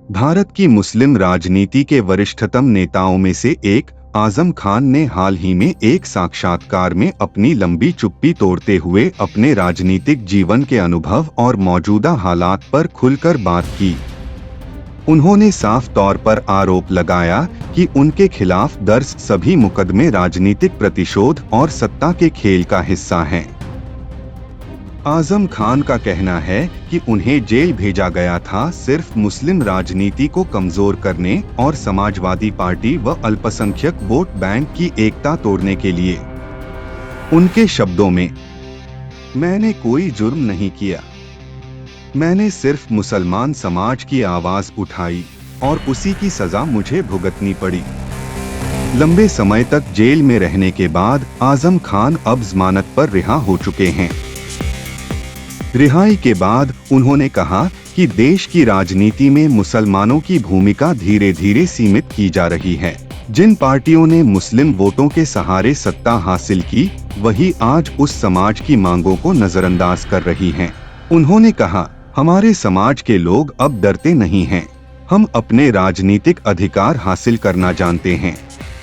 भारत की मुस्लिम राजनीति के वरिष्ठतम नेताओं में से एक आजम खान ने हाल ही में एक साक्षात्कार में अपनी लंबी चुप्पी तोड़ते हुए अपने राजनीतिक जीवन के अनुभव और मौजूदा हालात पर खुलकर बात की। उन्होंने साफ तौर पर आरोप लगाया कि उनके खिलाफ दर्ज सभी मुकदमे राजनीतिक प्रतिशोध और सत्ता के खेल का हिस्सा हैं। आजम खान का कहना है कि उन्हें जेल भेजा गया था सिर्फ मुस्लिम राजनीति को कमजोर करने और समाजवादी पार्टी व अल्पसंख्यक वोट बैंक की एकता तोड़ने के लिए। उनके शब्दों में, मैंने कोई जुर्म नहीं किया, मैंने सिर्फ मुसलमान समाज की आवाज उठाई और उसी की सजा मुझे भुगतनी पड़ी। लंबे समय तक जेल में रहने के बाद आजम खान अब जमानत पर रिहा हो चुके हैं। रिहाई के बाद उन्होंने कहा कि देश की राजनीति में मुसलमानों की भूमिका धीरे धीरे सीमित की जा रही है। जिन पार्टियों ने मुस्लिम वोटों के सहारे सत्ता हासिल की, वही आज उस समाज की मांगों को नजरअंदाज कर रही हैं। उन्होंने कहा, हमारे समाज के लोग अब डरते नहीं हैं, हम अपने राजनीतिक अधिकार हासिल करना जानते हैं।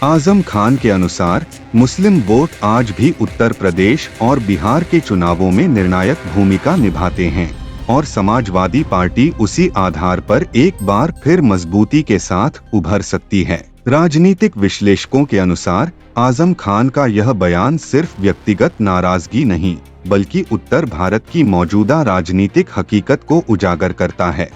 आजम खान के अनुसार मुस्लिम वोट आज भी उत्तर प्रदेश और बिहार के चुनावों में निर्णायक भूमिका निभाते हैं और समाजवादी पार्टी उसी आधार पर एक बार फिर मजबूती के साथ उभर सकती है। राजनीतिक विश्लेषकों के अनुसार आजम खान का यह बयान सिर्फ व्यक्तिगत नाराजगी नहीं, बल्कि उत्तर भारत की मौजूदा राजनीतिक हकीकत को उजागर करता है।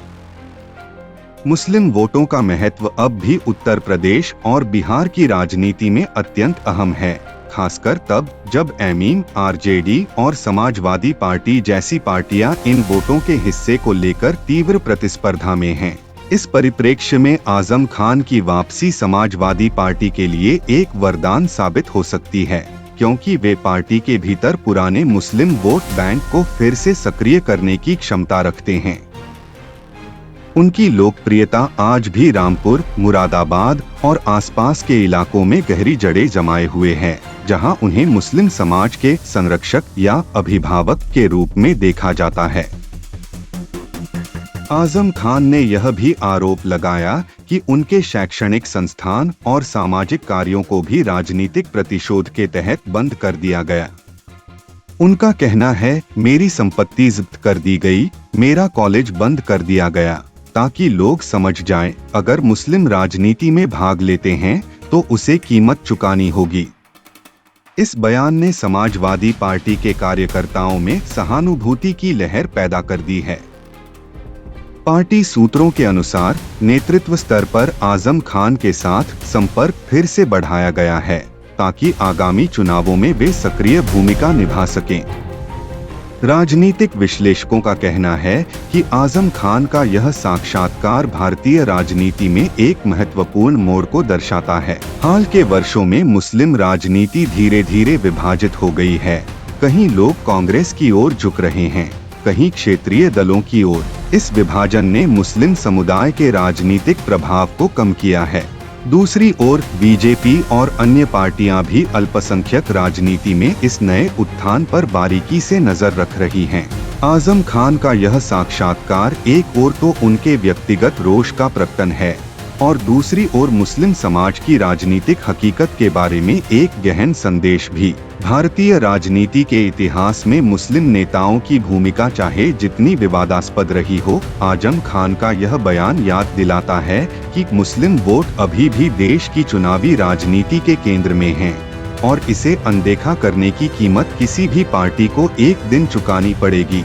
मुस्लिम वोटों का महत्व अब भी उत्तर प्रदेश और बिहार की राजनीति में अत्यंत अहम है, खासकर तब जब एमआईएम, आरजेडी और समाजवादी पार्टी जैसी पार्टियां इन वोटों के हिस्से को लेकर तीव्र प्रतिस्पर्धा में हैं। इस परिप्रेक्ष्य में आजम खान की वापसी समाजवादी पार्टी के लिए एक वरदान साबित हो सकती है, क्योंकि वे पार्टी के भीतर पुराने मुस्लिम वोट बैंक को फिर से सक्रिय करने की क्षमता रखते हैं। उनकी लोकप्रियता आज भी रामपुर, मुरादाबाद और आसपास के इलाकों में गहरी जड़ें जमाए हुए है, जहां उन्हें मुस्लिम समाज के संरक्षक या अभिभावक के रूप में देखा जाता है। आजम खान ने यह भी आरोप लगाया कि उनके शैक्षणिक संस्थान और सामाजिक कार्यों को भी राजनीतिक प्रतिशोध के तहत बंद कर दिया गया। उनका कहना है, मेरी संपत्ति जब्त कर दी गई, मेरा कॉलेज बंद कर दिया गया, ताकि लोग समझ जाएं, अगर मुस्लिम राजनीति में भाग लेते हैं तो उसे कीमत चुकानी होगी। इस बयान ने समाजवादी पार्टी के कार्यकर्ताओं में सहानुभूति की लहर पैदा कर दी है। पार्टी सूत्रों के अनुसार नेतृत्व स्तर पर आजम खान के साथ संपर्क फिर से बढ़ाया गया है, ताकि आगामी चुनावों में वे सक्रिय भूमिका निभा सकें। राजनीतिक विश्लेषकों का कहना है कि आजम खान का यह साक्षात्कार भारतीय राजनीति में एक महत्वपूर्ण मोड़ को दर्शाता है। हाल के वर्षों में मुस्लिम राजनीति धीरे धीरे विभाजित हो गई है। कहीं लोग कांग्रेस की ओर झुक रहे हैं, कहीं क्षेत्रीय दलों की ओर। इस विभाजन ने मुस्लिम समुदाय के राजनीतिक प्रभाव को कम किया है। दूसरी ओर बीजेपी और अन्य पार्टियां भी अल्पसंख्यक राजनीति में इस नए उत्थान पर बारीकी से नजर रख रही हैं। आजम खान का यह साक्षात्कार एक ओर तो उनके व्यक्तिगत रोष का प्रकटन है और दूसरी ओर मुस्लिम समाज की राजनीतिक हकीकत के बारे में एक गहन संदेश भी। भारतीय राजनीति के इतिहास में मुस्लिम नेताओं की भूमिका चाहे जितनी विवादास्पद रही हो, आजम खान का यह बयान याद दिलाता है कि मुस्लिम वोट अभी भी देश की चुनावी राजनीति के केंद्र में है और इसे अनदेखा करने की कीमत किसी भी पार्टी को एक दिन चुकानी पड़ेगी।